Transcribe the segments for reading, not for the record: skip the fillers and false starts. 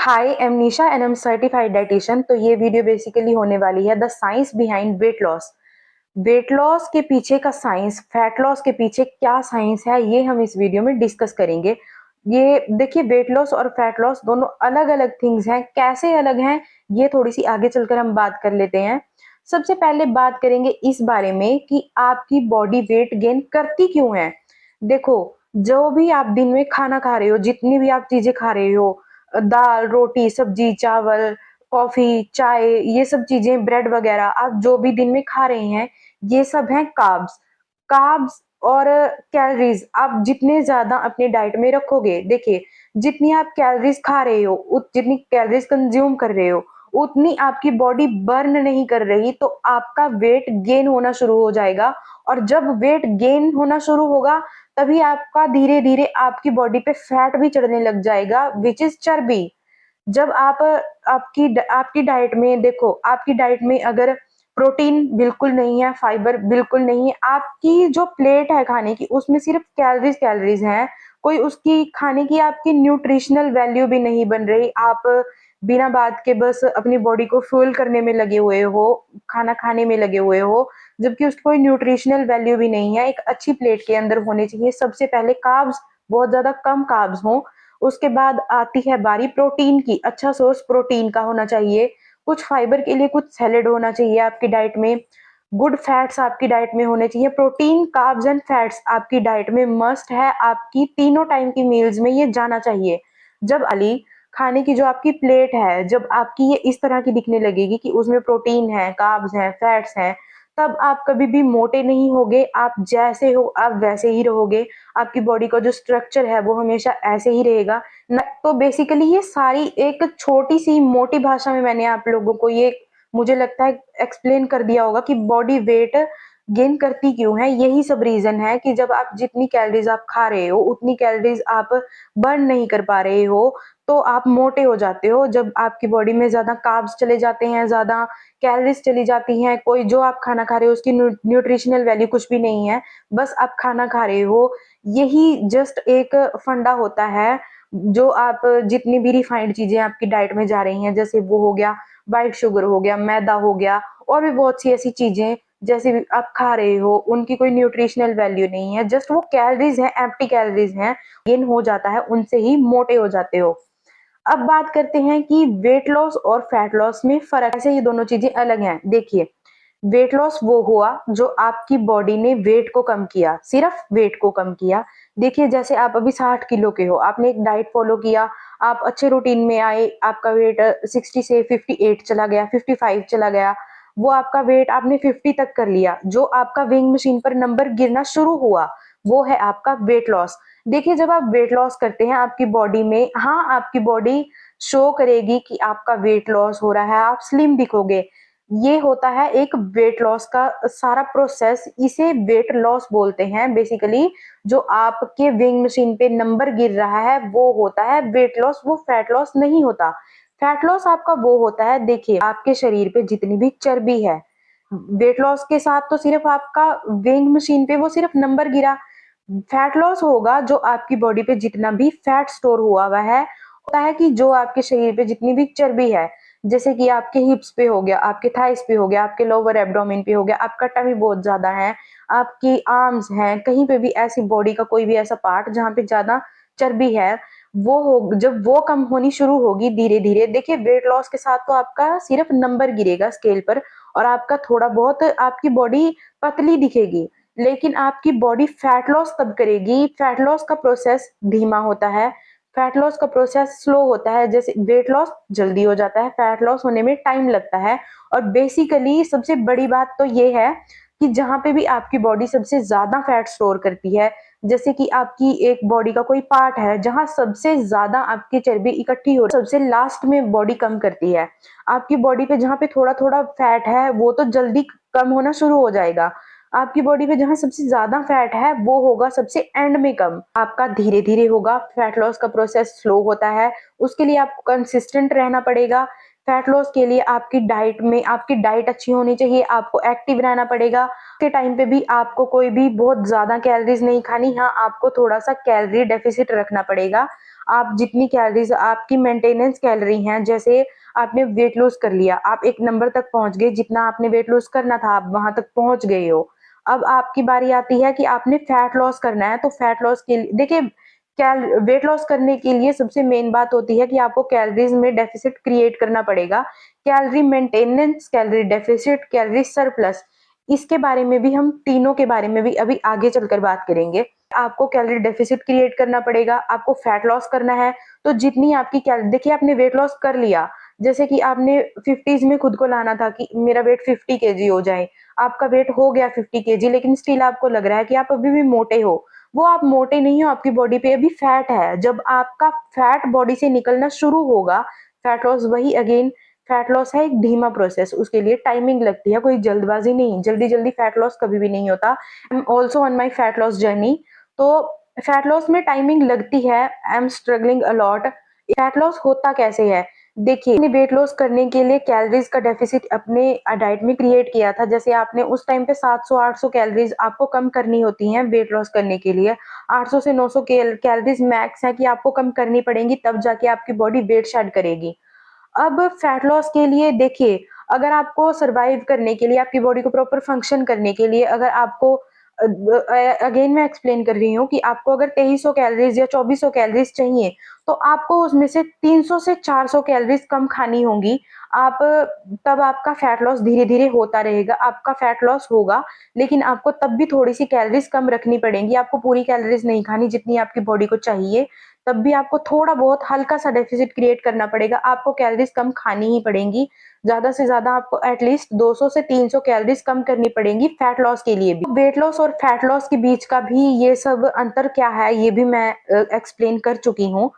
Hi, I am Nisha and I am certified dietitian. तो ये video basically होने वाली है the science behind weight loss. Weight loss के पीछे का साइंस, फैट लॉस के पीछे क्या साइंस है, ये हम इस वीडियो में डिस्कस करेंगे। ये देखिए, वेट लॉस और फैट लॉस दोनों अलग अलग थिंग्स हैं। कैसे अलग हैं ये थोड़ी सी आगे चलकर हम बात कर लेते हैं। सबसे पहले बात करेंगे इस बारे में कि आपकी बॉडी वेट गेन करती क्यों है। देखो, जो भी आप दिन में खाना खा रहे हो, जितनी भी आप चीजें खा रहे हो, दाल, रोटी, सब्जी, चावल, कॉफी, चाय, ये सब चीजें, ब्रेड वगैरह, आप जो भी दिन में खा रहे हैं, ये सब हैं कार्ब्स। कार्ब्स और कैलोरीज आप जितने ज्यादा अपने डाइट में रखोगे, देखिए, जितनी आप कैलोरीज खा रहे हो, जितनी कैलोरीज कंज्यूम कर रहे हो, उतनी आपकी बॉडी बर्न नहीं कर रही, तो आपका वेट गेन होना शुरू हो जाएगा। और जब वेट गेन होना शुरू होगा, तभी आपका धीरे धीरे आपकी बॉडी पे फैट भी चढ़ने लग जाएगा, विच इज चर्बी। जब आप आपकी आपकी डाइट में देखो, आपकी डाइट में अगर प्रोटीन बिल्कुल नहीं है, फाइबर बिल्कुल नहीं है, आपकी जो प्लेट है खाने की, उसमें सिर्फ कैलोरीज कैलोरीज हैं, कोई उसकी खाने की आपकी न्यूट्रिशनल वैल्यू भी नहीं बन रही। आप बिना बात के बस अपनी बॉडी को फ्यूल करने में लगे हुए हो, खाना खाने में लगे हुए हो, जबकि उसकी कोई न्यूट्रिशनल वैल्यू भी नहीं है। एक अच्छी प्लेट के अंदर होने चाहिए सबसे पहले कार्ब्स, बहुत ज्यादा कम कार्ब्स हो। उसके बाद आती है बारी प्रोटीन की, अच्छा सोर्स प्रोटीन का होना चाहिए। कुछ फाइबर के लिए कुछ सैलेड होना चाहिए आपकी डाइट में। गुड फैट्स आपकी डाइट में होने चाहिए। प्रोटीन, कार्ब्स एंड फैट्स आपकी डाइट में मस्ट है। आपकी तीनों टाइम की मील्स में ये जाना चाहिए। जब अली खाने की जो आपकी प्लेट है, जब आपकी ये इस तरह की दिखने लगेगी कि उसमें प्रोटीन है, कार्ब्स हैं, फैट्स हैं, तब आप कभी भी मोटे नहीं होगे। आप जैसे हो आप वैसे ही रहोगे। आपकी बॉडी का जो स्ट्रक्चर है वो हमेशा ऐसे ही रहेगा न। तो बेसिकली ये सारी एक छोटी सी मोटी भाषा में मैंने आप लोगों को ये, मुझे लगता है, एक्सप्लेन कर दिया होगा कि बॉडी वेट गेन करती क्यों है। यही सब रीजन है कि जब आप जितनी कैलोरीज आप खा रहे हो, उतनी कैलोरीज आप बर्न नहीं कर पा रहे हो, तो आप मोटे हो जाते हो। जब आपकी बॉडी में ज्यादा कार्ब्स चले जाते हैं, ज्यादा कैलोरीज चली जाती हैं, कोई जो आप खाना खा रहे हो उसकी न्यूट्रिशनल वैल्यू कुछ भी नहीं है, बस आप खाना खा रहे हो। यही जस्ट एक फंडा होता है। जो आप जितनी भी रिफाइंड चीजें आपकी डाइट में जा रही हैं, जैसे वो हो गया व्हाइट शुगर, हो गया मैदा, हो गया और भी बहुत सी ऐसी चीजें जैसे भी आप खा रहे हो, उनकी कोई न्यूट्रिशनल वैल्यू नहीं है, जस्ट वो कैलोरीज हैं, एम्प्टी कैलोरीज हैं। गेन हो जाता है, उनसे ही मोटे हो जाते हो। अब बात करते हैं कि वेट लॉस और फैट लॉस में फर्क, ऐसे ये दोनों चीजें अलग हैं। देखिए, वेट लॉस वो हुआ जो आपकी बॉडी ने वेट को कम किया, सिर्फ वेट को कम किया। देखिए, जैसे आप अभी 60 किलो के हो, आपने एक डाइट फॉलो किया, आप अच्छे रूटीन में आए, आपका वेट 60 से 58 चला गया, 55 चला गया, वो आपका वेट आपने 50 तक कर लिया। जो आपका वेइंग मशीन पर नंबर गिरना शुरू हुआ, वो है आपका वेट लॉस। देखिए, जब आप वेट लॉस करते हैं आपकी बॉडी में, हाँ, आपकी बॉडी शो करेगी कि आपका वेट लॉस हो रहा है, आप स्लिम दिखोगे। ये होता है एक वेट लॉस का सारा प्रोसेस, इसे वेट लॉस बोलते हैं बेसिकली। जो आपके वेइंग मशीन पे नंबर गिर रहा है वो होता है वेट लॉस, वो फैट लॉस नहीं होता। फैट लॉस आपका वो होता है, देखिए, आपके शरीर पे जितनी भी चर्बी है, वेट लॉस के साथ तो सिर्फ आपका वेइंग मशीन पे वो सिर्फ नंबर गिरा। फैट लॉस होगा जो आपकी बॉडी पे जितना भी फैट स्टोर हुआ हुआ है, होता है कि जो आपके शरीर पे जितनी भी चर्बी है, जैसे कि आपके हिप्स पे हो गया, आपके थाइस पे हो गया, आपके लोअर एब्डोमेन पे हो गया, आपका टमी बहुत ज्यादा है, आपकी आर्म्स हैं, कहीं पे भी ऐसी बॉडी का कोई भी ऐसा पार्ट जहाँ पे ज्यादा चर्बी है, वो हो, जब वो कम होनी शुरू होगी धीरे धीरे, देखिए, वेट लॉस के साथ तो आपका सिर्फ नंबर गिरेगा स्केल पर, और आपका थोड़ा बहुत आपकी बॉडी पतली दिखेगी। लेकिन आपकी बॉडी फैट लॉस कब करेगी? फैट लॉस का प्रोसेस धीमा होता है, फैट लॉस का प्रोसेस स्लो होता है। जैसे वेट लॉस जल्दी हो जाता है, फैट लॉस होने में टाइम लगता है। और बेसिकली सबसे बड़ी बात तो ये है कि जहां पे भी आपकी बॉडी सबसे ज्यादा फैट स्टोर करती है, जैसे कि आपकी एक बॉडी का कोई पार्ट है जहां सबसे ज्यादा आपकी चर्बी इकट्ठी हो, सबसे लास्ट में बॉडी कम करती है। आपकी बॉडी पे जहां पे थोड़ा थोड़ा फैट है वो तो जल्दी कम होना शुरू हो जाएगा। आपकी बॉडी पे जहां सबसे ज्यादा फैट है वो होगा सबसे एंड में कम। आपका धीरे धीरे होगा, फैट लॉस का प्रोसेस स्लो होता है, उसके लिए आपको कंसिस्टेंट रहना पड़ेगा। फैट लॉस के लिए आपकी डाइट में, आपकी डाइट अच्छी होनी चाहिए, आपको एक्टिव रहना पड़ेगा। के टाइम पे भी आपको कोई भी बहुत ज्यादा कैलोरीज नहीं खानी, हाँ, आपको थोड़ा सा कैलोरी डेफिसिट रखना पड़ेगा। आप जितनी कैलोरीज आपकी मेंटेनेंस कैलोरी हैं, जैसे आपने वेट लॉस कर लिया, आप एक नंबर तक पहुंच गए, जितना आपने वेट लॉस करना था आप वहां तक पहुंच गए हो। अब आपकी बारी आती है कि आपने फैट लॉस करना है। तो फैट लॉस के लिए देखिए, कैल वेट लॉस करने के लिए सबसे मेन बात होती है कि आपको कैलोरीज में डेफिसिट क्रिएट करना पड़ेगा। Calorie maintenance, calorie deficit, calorie surplus, इसके बारे में भी हम तीनों के बारे में भी अभी आगे चलकर बात करेंगे। आपको कैलोरी डेफिसिट क्रिएट करना पड़ेगा, आपको फैट लॉस करना है। तो जितनी आपकी कैलोरी, देखिए आपने वेट लॉस कर लिया, जैसे कि आपने 50s में खुद को लाना था कि मेरा वेट 50 केजी हो जाए, आपका वेट हो गया 50 केजी, लेकिन स्टिल आपको लग रहा है कि आप अभी भी मोटे हो। वो आप मोटे नहीं हो, आपकी बॉडी पे अभी फैट है। जब आपका फैट बॉडी से निकलना शुरू होगा, फैट लॉस, वही अगेन फैट लॉस है एक धीमा प्रोसेस, उसके लिए टाइमिंग लगती है, कोई जल्दबाजी नहीं, जल्दी जल्दी फैट लॉस कभी भी नहीं होता। I am also on my fat loss journey. तो फैट लॉस में टाइमिंग लगती है, I am struggling a lot. Fat loss होता कैसे है, देखिए, आपने वेट लॉस करने के लिए कैलोरीज का डेफिसिट अपने डाइट में क्रिएट किया था। जैसे आपने उस टाइम पे 700-800 कैलोरीज आपको कम करनी होती हैं वेट लॉस करने के लिए। 800 से 900 कैलोरीज मैक्स है कि आपको कम करनी पड़ेंगी, तब जाके आपकी बॉडी वेट शेड करेगी। अब फैट लॉस के लिए देखिए, अगर आपको सरवाइव करने के लिए, आपकी बॉडी को प्रॉपर फंक्शन करने के लिए, अगर आपको अगेन मैं एक्सप्लेन कर रही हूँ कि आपको अगर 2300 कैलोरीज या 2400 कैलोरीज चाहिए, तो आपको उसमें से 300 से 400 कैलोरीज कम खानी होंगी। आप तब आपका फैट लॉस धीरे धीरे होता रहेगा, आपका फैट लॉस होगा, लेकिन आपको तब भी थोड़ी सी कैलोरीज कम रखनी पड़ेंगी। आपको पूरी कैलोरीज नहीं खानी जितनी आपकी बॉडी को चाहिए, तब भी आपको थोड़ा बहुत हल्का सा डेफिसिट क्रिएट करना पड़ेगा। आपको कैलोरीज कम खानी ही पड़ेंगी, ज्यादा से ज्यादा आपको एटलीस्ट 200 से 300 कैलोरीज कम करनी पड़ेंगी फैट लॉस के लिए भी। वेट लॉस और फैट लॉस के बीच का भी ये सब अंतर क्या है, ये भी मैं एक्सप्लेन कर चुकी हूँ।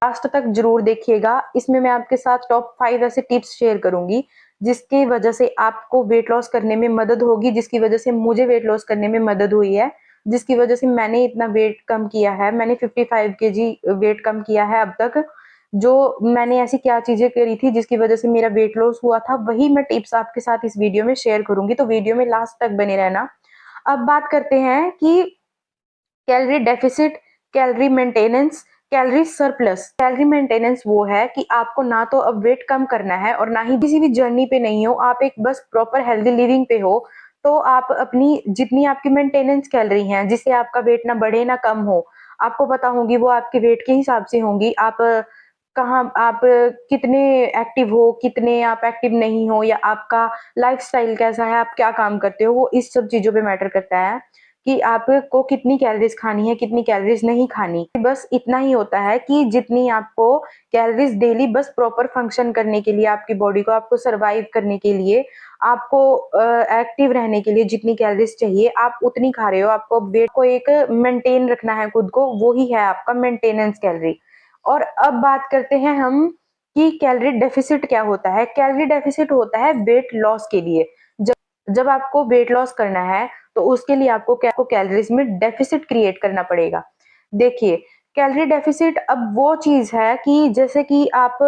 लास्ट तक जरूर देखिएगा, इसमें मैं आपके साथ टॉप 5 ऐसे टिप्स शेयर करूंगी जिसकी वजह से आपको वेट लॉस करने में मदद होगी, जिसकी वजह से मुझे वेट लॉस करने में मदद हुई है, जिसकी वजह से मैंने इतना वेट कम किया है। मैंने 55 केजी वेट कम किया है अब तक। जो मैंने ऐसी क्या चीजें करी थी जिसकी वजह से मेरा वेट लॉस हुआ था, वही मैं टिप्स आपके साथ इस वीडियो में शेयर करूंगी, तो वीडियो में लास्ट तक बने रहना। अब बात करते हैं कि calorie deficit, calorie maintenance, calorie surplus. Calorie maintenance वो है कि आपको ना तो अब वेट कम करना है और ना ही किसी भी जर्नी पे नहीं हो, आप एक बस प्रॉपर हेल्दी लिविंग पे हो। तो आप अपनी जितनी आपकी मेंटेनेंस कैलोरी हैं, जिससे आपका वेट ना बढ़े ना कम हो, आपको पता होगी, वो आपके वेट के हिसाब से होंगी। आप कहाँ, आप कितने एक्टिव हो, कितने आप एक्टिव नहीं हो, या आपका लाइफस्टाइल कैसा है, आप क्या काम करते हो, वो इस सब चीजों पे मैटर करता है कि आपको कितनी कैलोरीज खानी है, कितनी कैलोरीज नहीं खानी। बस इतना ही होता है कि जितनी आपको कैलोरीज डेली बस प्रॉपर फंक्शन करने के लिए, आपकी बॉडी को, आपको सरवाइव करने के लिए, आपको एक्टिव रहने के लिए जितनी कैलोरीज चाहिए आप उतनी खा रहे हो। आपको वेट को एक मेंटेन रखना है खुद को, वो ही है आपका मेंटेनेंस कैलोरी। और अब बात करते हैं हम कि कैलोरी डेफिसिट क्या होता है। कैलोरी डेफिसिट होता है वेट लॉस के लिए। जब आपको वेट लॉस करना है, तो उसके लिए आपको कैलोरीज में डेफिसिट क्रिएट करना पड़ेगा। देखिए, कैलोरी डेफिसिट अब वो चीज है कि जैसे कि आप,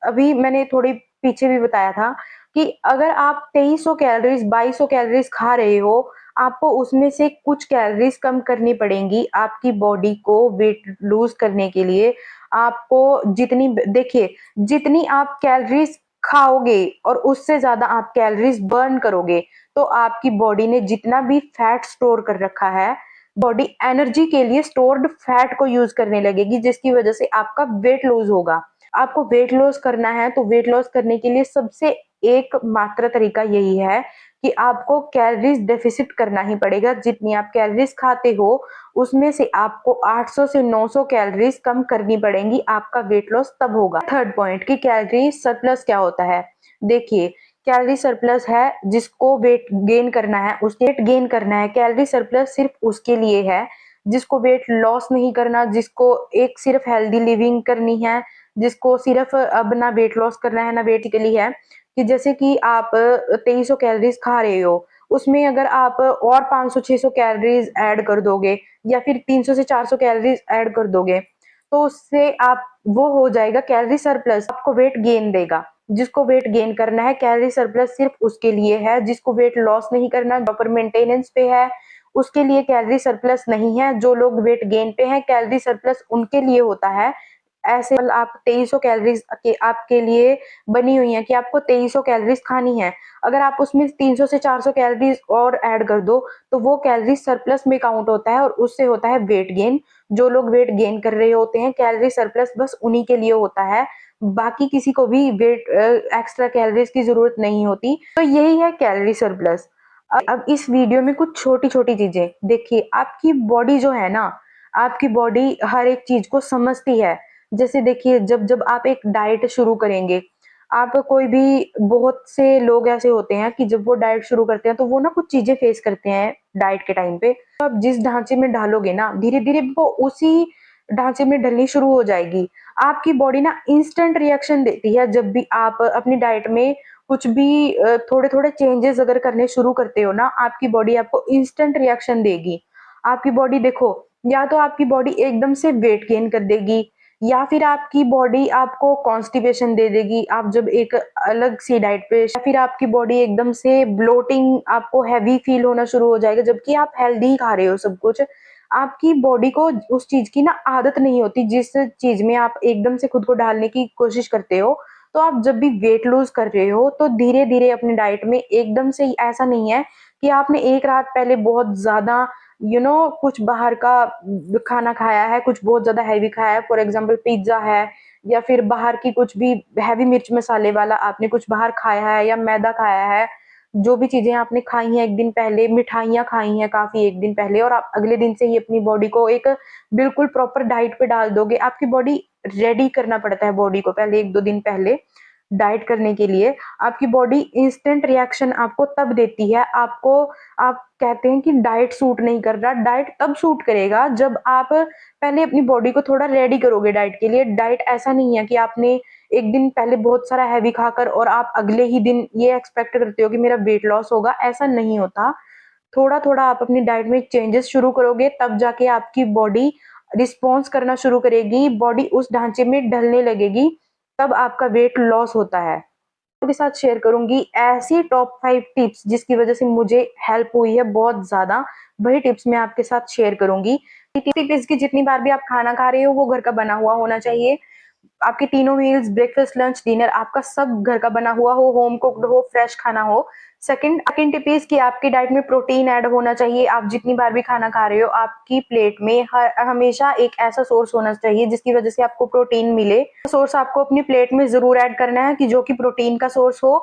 अभी मैंने थोड़ी पीछे भी बताया था कि अगर आप 2300 कैलोरीज 2200 कैलोरीज खा रहे हो, आपको उसमें से कुछ कैलोरीज कम करनी पड़ेंगी आपकी बॉडी को वेट लूज करने के लिए। आपको जितनी, देखिए, जितनी आप कैलोरीज खाओगे और उससे ज्यादा आप कैलोरीज बर्न करोगे, तो आपकी बॉडी ने जितना भी फैट स्टोर कर रखा है, बॉडी एनर्जी के लिए स्टोर्ड फैट को यूज करने लगेगी, जिसकी वजह से आपका वेट लॉस होगा। आपको वेट लॉस करना है, तो वेट लॉस करने के लिए सबसे एक मात्र तरीका यही है कि आपको कैलोरीज डेफिसिट करना ही पड़ेगा। जितनी आप कैलोरीज खाते हो, उसमें से आपको 800 से 900 कैलोरीज कम करनी पड़ेंगी, आपका वेट लॉस तब होगा। थर्ड पॉइंट कि कैलोरी सरप्लस क्या होता है। देखिए, कैलोरी सरप्लस है जिसको वेट गेन करना है, उसके वेट गेन करना है। कैलोरी सरप्लस सिर्फ उसके लिए है जिसको वेट लॉस नहीं करना, जिसको एक सिर्फ हेल्दी लिविंग करनी है, जिसको सिर्फ अब ना वेट लॉस करना है ना वेट के लिए है। कि जैसे कि आप 2300 कैलोरीज खा रहे हो, उसमें अगर आप और 500-600 कैलोरीज ऐड कर दोगे, या फिर 300 से 400 कैलोरीज ऐड कर दोगे, तो उससे आप, वो हो जाएगा कैलोरी सरप्लस, आपको वेट गेन देगा। जिसको वेट गेन करना है, कैलोरी सरप्लस सिर्फ उसके लिए है। जिसको वेट लॉस नहीं करना, प्रॉपर मेंटेनेंस पे है, उसके लिए कैलोरी सरप्लस नहीं है। जो लोग वेट गेन पे हैं, कैलोरी सरप्लस उनके लिए होता है। ऐसे आप 2300 कैलोरीज के आपके लिए बनी हुई है कि आपको 2300 कैलोरीज खानी है। अगर आप उसमें 300 से 400 कैलोरीज और ऐड कर दो तो वो कैलोरी सरप्लस में काउंट होता है और उससे होता है वेट गेन। जो लोग वेट गेन कर रहे होते हैं, कैलोरी सरप्लस बस उन्हीं के लिए होता है, बाकी किसी को भी वेट एक्स्ट्रा कैलोरीज की जरूरत नहीं होती। तो यही है कैलोरी सरप्लस। अब इस वीडियो में कुछ छोटी छोटी चीजें देखिए। आपकी बॉडी जो है ना, आपकी बॉडी हर एक चीज को समझती है। जैसे देखिए, जब जब आप एक डाइट शुरू करेंगे, आप कोई भी, बहुत से लोग ऐसे होते हैं कि जब वो डाइट शुरू करते हैं तो वो ना कुछ चीजें फेस करते हैं डाइट के टाइम पे। तो आप जिस ढांचे में ढालोगे ना, धीरे धीरे वो उसी ढांचे में ढलनी शुरू हो जाएगी। आपकी बॉडी ना इंस्टेंट रिएक्शन देती है जब भी आप अपनी डाइट में कुछ भी थोड़े थोड़े चेंजेस अगर करने शुरू करते हो ना, आपकी बॉडी आपको इंस्टेंट रिएक्शन देगी। आपकी बॉडी देखो, या तो आपकी बॉडी एकदम से वेट गेन कर देगी, या फिर आपकी बॉडी आपको कॉन्स्टिपेशन दे देगी आप जब एक अलग सी डाइट पे, या फिर आपकी बॉडी एकदम से ब्लोटिंग, आपको हैवी फील होना शुरू हो जाएगा जबकि आप हेल्दी खा रहे हो सब कुछ। आपकी बॉडी को उस चीज की ना आदत नहीं होती जिस चीज में आप एकदम से खुद को डालने की कोशिश करते हो। तो आप जब भी वेट लूज कर रहे हो तो धीरे धीरे अपनी डाइट में, एकदम से ऐसा नहीं है कि आपने एक रात पहले बहुत ज्यादा कुछ बाहर का खाना खाया है, कुछ बहुत ज्यादा हैवी खाया है, फॉर एग्जाम्पल पिज्जा है, या फिर बाहर की कुछ भी हैवी मिर्च मसाले वाला आपने कुछ बाहर खाया है, या मैदा खाया है। जो भी चीजें आपने खाई हैं एक दिन पहले, मिठाइयाँ खाई हैं काफी एक दिन पहले, और आप अगले दिन से ही अपनी बॉडी को एक बिल्कुल प्रॉपर डाइट पे डाल दोगे। आपकी बॉडी रेडी करना पड़ता है बॉडी को पहले, 1-2 दिन पहले डाइट करने के लिए। आपकी बॉडी इंस्टेंट रिएक्शन आपको तब देती है। आपको, आप कहते हैं कि डाइट सूट नहीं कर रहा, डाइट तब सूट करेगा जब आप पहले अपनी बॉडी को थोड़ा रेडी करोगे डाइट के लिए। डाइट ऐसा नहीं है कि आपने एक दिन पहले बहुत सारा हैवी खाकर और आप अगले ही दिन ये एक्सपेक्ट करते हो कि मेरा वेट लॉस होगा, ऐसा नहीं होता। थोड़ा थोड़ा आप अपनी डाइट में चेंजेस शुरू करोगे तब जाके आपकी बॉडी रिस्पॉन्स करना शुरू करेगी, बॉडी उस ढांचे में ढलने लगेगी, तब आपका वेट लॉस होता है। आपके साथ शेयर करूंगी ऐसी टॉप 5 टिप्स जिसकी वजह से मुझे हेल्प हुई है बहुत ज्यादा। वही टिप्स मैं आपके साथ शेयर करूंगी। टिप्स की जितनी बार भी आप खाना खा रहे हो वो घर का बना हुआ होना चाहिए। आपके तीनों मील्स, ब्रेकफास्ट, लंच, डिनर, आपका सब घर का बना हुआ हो, होम कुक्ड हो, फ्रेश खाना हो। सेकंड टिप इज कि आपकी डाइट में प्रोटीन ऐड होना चाहिए। आप जितनी बार भी खाना खा रहे हो, आपकी प्लेट में हमेशा एक ऐसा सोर्स होना चाहिए जिसकी वजह से आपको प्रोटीन मिले। सोर्स आपको अपनी प्लेट में जरूर ऐड करना है कि जो कि प्रोटीन का सोर्स हो।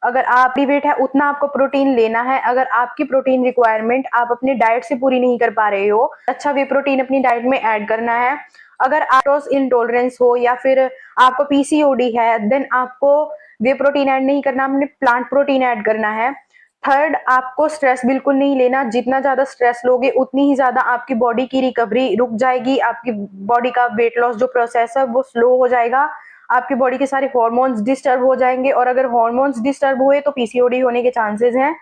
अगर आपकी वेट है उतना आपको प्रोटीन लेना है। अगर आपकी प्रोटीन रिक्वायरमेंट आप अपनी डाइट से पूरी नहीं कर पा रहे हो, अच्छा वे प्रोटीन अपनी डाइट में ऐड करना है। अगर लैक्टोज इंटॉलरेंस हो या फिर आपको पीसीओडी है, देन आपको वे प्रोटीन ऐड नहीं करना, आपने प्लांट प्रोटीन ऐड करना है। थर्ड, आपको स्ट्रेस बिल्कुल नहीं लेना। जितना ज्यादा स्ट्रेस लोगे उतनी ही ज्यादा आपकी बॉडी की रिकवरी रुक जाएगी। आपकी बॉडी का वेट लॉस जो प्रोसेस है वो स्लो हो जाएगा। आपकी बॉडी के सारे हार्मोन्स डिस्टर्ब हो जाएंगे, और अगर हार्मोन्स डिस्टर्ब हुए तो पीसीओडी होने के चांसेस हैं।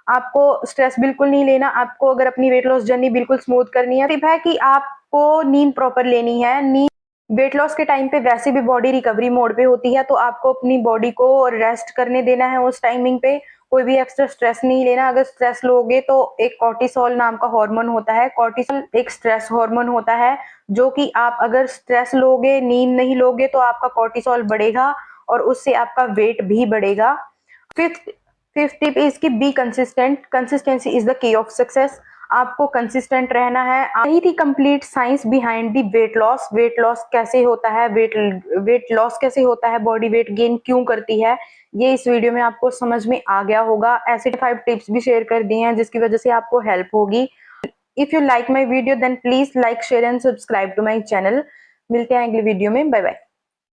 आपको स्ट्रेस बिल्कुल नहीं लेना। आपको अगर अपनी वेट लॉस जर्नी बिल्कुल स्मूथ करनी है, टिप है कि आपको नींद प्रॉपर लेनी है। नींद वेट लॉस के टाइम पे वैसे भी बॉडी रिकवरी मोड पे होती है, तो आपको अपनी बॉडी को रेस्ट करने देना है उस टाइमिंग पे। कोई भी एक्स्ट्रा स्ट्रेस नहीं लेना। अगर स्ट्रेस लोगे तो एक कॉर्टिसोल नाम का हार्मोन होता है, कॉर्टिसोल एक स्ट्रेस हार्मोन होता है, जो कि आप अगर स्ट्रेस लोगे, नींद नहीं लोगे, तो आपका कॉर्टिसोल बढ़ेगा और उससे आपका वेट भी बढ़ेगा। फिफ्थ फिफ्थ टिप इसकी, be consistent. Consistency is the key of success. आपको कंसिस्टेंट रहना है। यही थी complete science behind the weight loss. Weight loss कैसे होता है, वेट लॉस कैसे होता है, बॉडी वेट गेन क्यों करती है, ये इस वीडियो में आपको समझ में आ गया होगा। ऐसे 5 टिप्स भी शेयर कर दी हैं जिसकी वजह से आपको हेल्प होगी। If you like my video then please like, share and subscribe to my channel. मिलते हैं अगले वीडियो में। Bye bye.